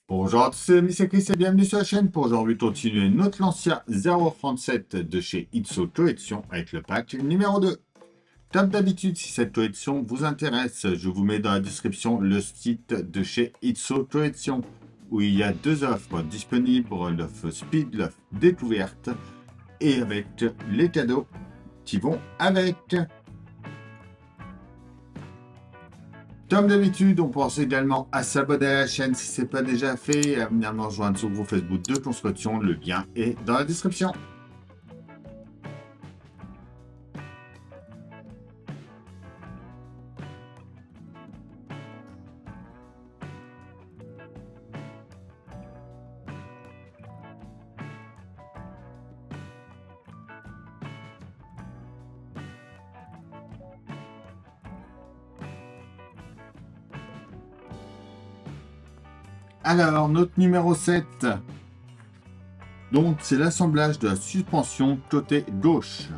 Bonjour à tous, c'est Chris et bienvenue sur la chaîne pour aujourd'hui continuer notre Lancia 037 de chez Itso Collection avec le pack numéro 2. Comme d'habitude, si cette collection vous intéresse, je vous mets dans la description le site de chez Itso Collection où il y a deux offres disponibles, l'offre Speed, l'offre Découverte et avec les cadeaux qui vont avec. Comme d'habitude, on pense également à s'abonner à la chaîne si ce n'est pas déjà fait et à venir nous rejoindre sur le groupe Facebook de construction. Le lien est dans la description. Alors, notre numéro 7. Donc, c'est l'assemblage de la suspension côté gauche.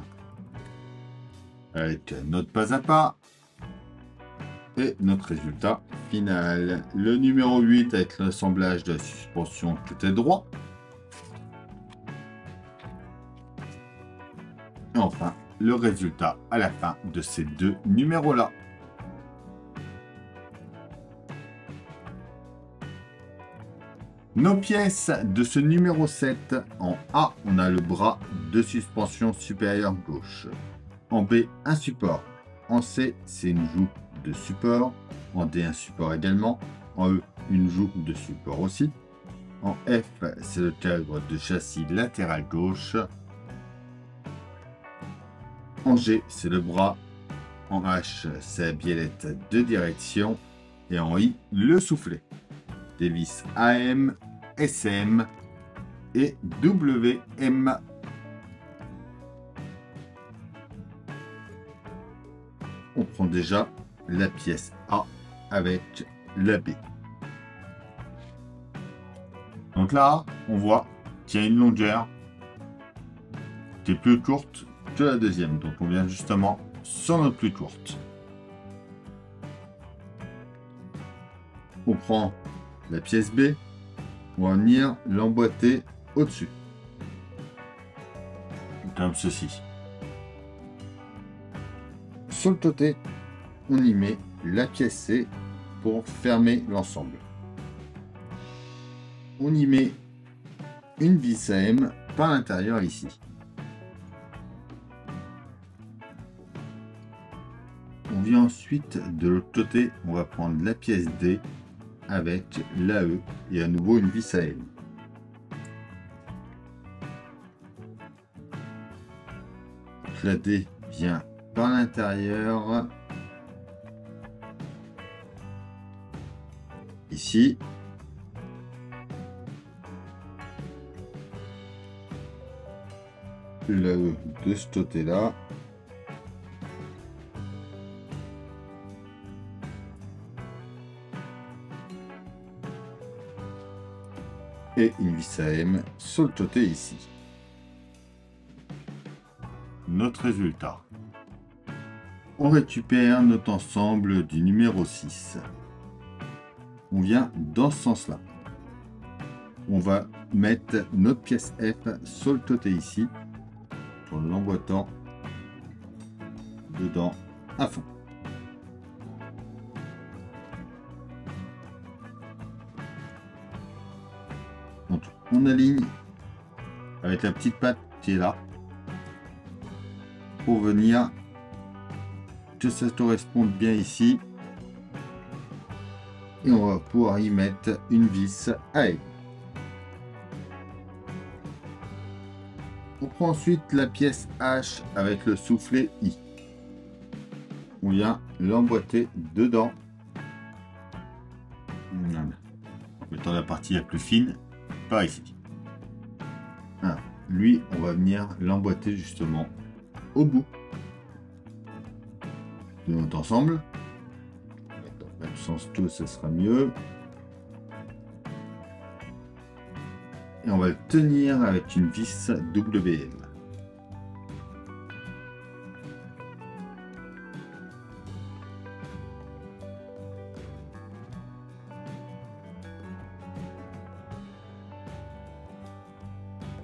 Avec notre pas à pas et notre résultat final. Le numéro 8 avec l'assemblage de la suspension côté droit. Et enfin, le résultat à la fin de ces deux numéros-là. Nos pièces de ce numéro 7, en A, on a le bras de suspension supérieure gauche. En B, un support. En C, c'est une joue de support. En D, un support également. En E, une joue de support aussi. En F, c'est le cadre de châssis latéral gauche. En G, c'est le bras. En H, c'est la biellette de direction. Et en I, le soufflet. Des vis AM, SM et WM. On prend déjà la pièce A avec la B. Donc là, on voit qu'il y a une longueur qui est plus courte que la deuxième. Donc on vient justement sur notre plus courte. On prend la pièce B, on va venir l'emboîter au-dessus. Comme ceci. Sur le côté, on y met la pièce C pour fermer l'ensemble. On y met une vis AM par l'intérieur ici. On vient ensuite de l'autre côté, on va prendre la pièce D avec l'AE et à nouveau une vis AM. La D vient par l'intérieur ici. L'AE de ce côté-là. Et une vis AM sur le côté ici. Notre résultat. On récupère notre ensemble du numéro 6. On vient dans ce sens-là. On va mettre notre pièce F sur le côté ici, en l'emboîtant dedans à fond. Donc, on aligne avec la petite patte qui est là pour venir que ça corresponde bien ici et on va pouvoir y mettre une vis à aiguille. On prend ensuite la pièce H avec le soufflet I. On vient l'emboîter dedans. Voilà. En mettant la partie la plus fine par ici. Alors, lui, on va venir l'emboîter justement au bout de notre ensemble. Dans le même sens que ce sera mieux. Et on va le tenir avec une vis WM.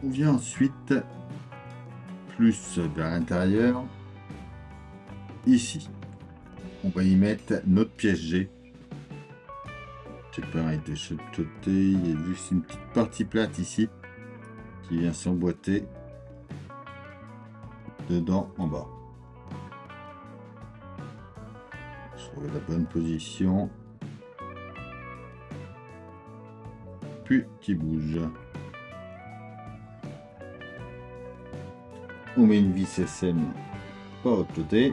On vient ensuite plus vers l'intérieur. Ici, on va y mettre notre pièce G. C'est pareil de chaque côté, il y a juste une petite partie plate ici qui vient s'emboîter dedans en bas. Trouver la bonne position, puis qui bouge. On met une vis SM par l'autre côté.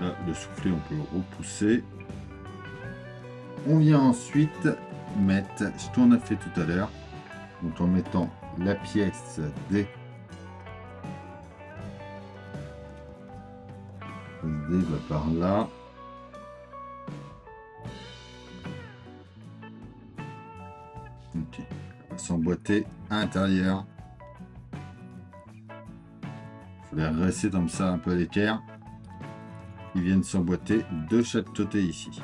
Là, le soufflet, on peut le repousser. On vient ensuite mettre ce qu'on a fait tout à l'heure, donc en mettant la pièce D. D va par là. Ok, on va s'emboîter à l'intérieur. Il faut les rester comme ça un peu à l'équerre. Ils viennent s'emboîter de chaque côté ici.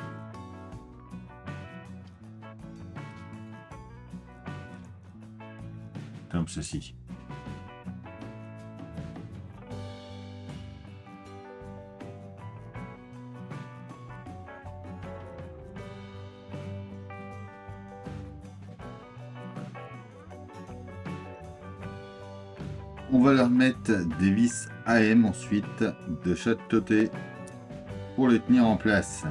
Comme ceci. On va leur mettre des vis AM ensuite de chaque côté pour les tenir en place.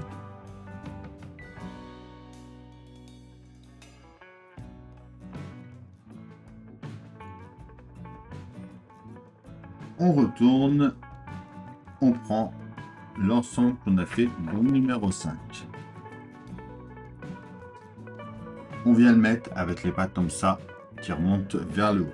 On retourne, on prend l'ensemble qu'on a fait dans le numéro 5. On vient le mettre avec les pattes comme ça qui remontent vers le haut.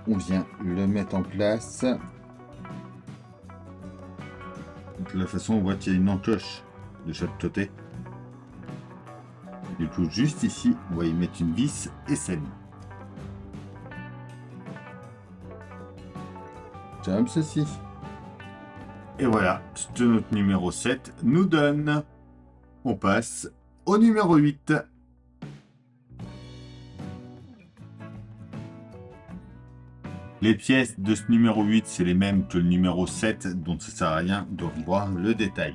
On vient le mettre en place. De la façon, on voit qu'il y a une encoche de chaque côté. Du coup, juste ici, on va y mettre une vis SM. Comme ceci. Et voilà, ce que notre numéro 7 nous donne. On passe au numéro 8. Les pièces de ce numéro 8, c'est les mêmes que le numéro 7, donc ça ne sert à rien de revoir le détail.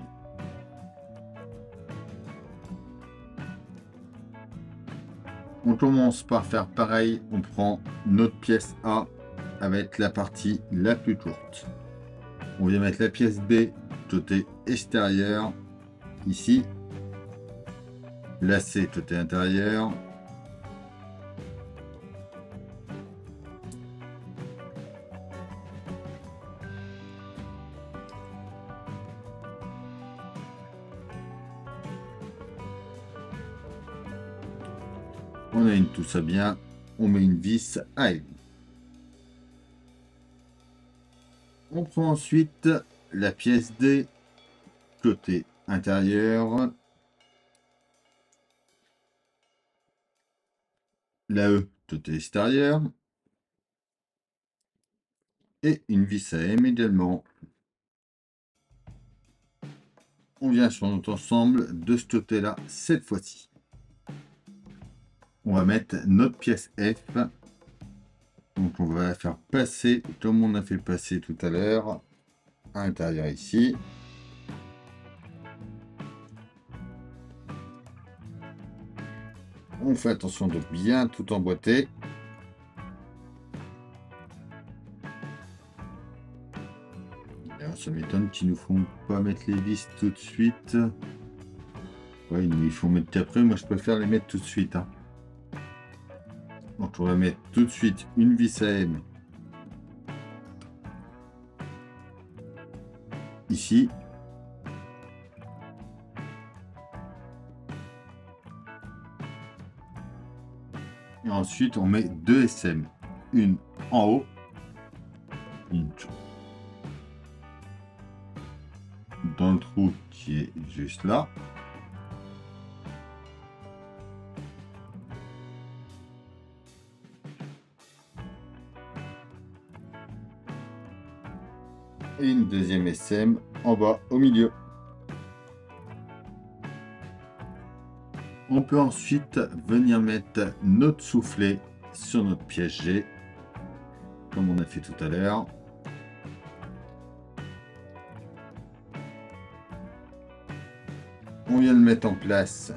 On commence par faire pareil, on prend notre pièce A avec la partie la plus courte. On vient mettre la pièce B côté extérieur, ici. La C côté intérieur. On aligne tout ça bien, on met une vis à elle. On prend ensuite la pièce D côté intérieur, la E côté extérieur et une vis à M également. On vient sur notre ensemble de ce côté-là cette fois-ci. On va mettre notre pièce F. Donc on va la faire passer comme on a fait passer tout à l'heure à l'intérieur ici. On fait attention de bien tout emboîter. Alors, ça m'étonne qu'ils ne nous font pas mettre les vis tout de suite. Ouais, il faut mettre qu'après. Moi, je préfère les mettre tout de suite. Hein. Donc, on va mettre tout de suite une vis à M. Ici. Et ensuite, on met deux SM. Une en haut. Une dans le trou qui est juste là. et une deuxième SM en bas au milieu. On peut ensuite venir mettre notre soufflet sur notre pièce G, comme on a fait tout à l'heure. On vient le mettre en place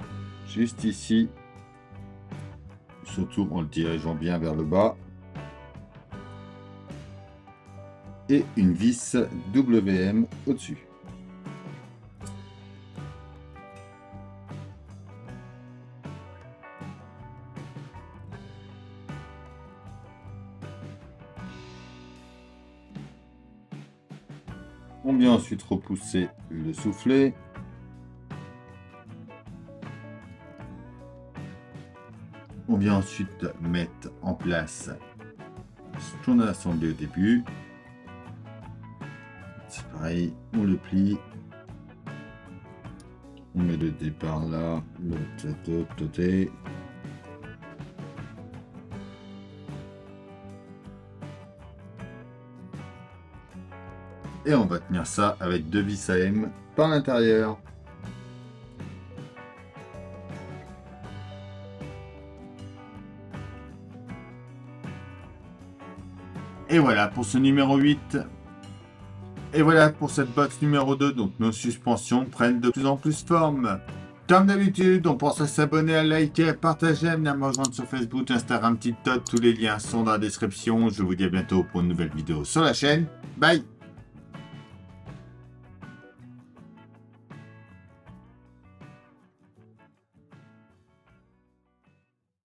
juste ici, surtout en le dirigeant bien vers le bas. Et une vis WM au-dessus. On vient ensuite repousser le soufflet. On vient ensuite mettre en place ce qu'on a assemblé au début. C'est pareil, on le plie. On met le départ là, de l'autre côté. Et on va tenir ça avec deux vis AM par l'intérieur. Et voilà pour ce numéro 8. Et voilà pour cette box numéro 2. Donc nos suspensions prennent de plus en plus forme. Comme d'habitude, on pense à s'abonner, à liker, à partager, à venir me rejoindre sur Facebook, Instagram, TikTok. Tous les liens sont dans la description. Je vous dis à bientôt pour une nouvelle vidéo sur la chaîne. Bye!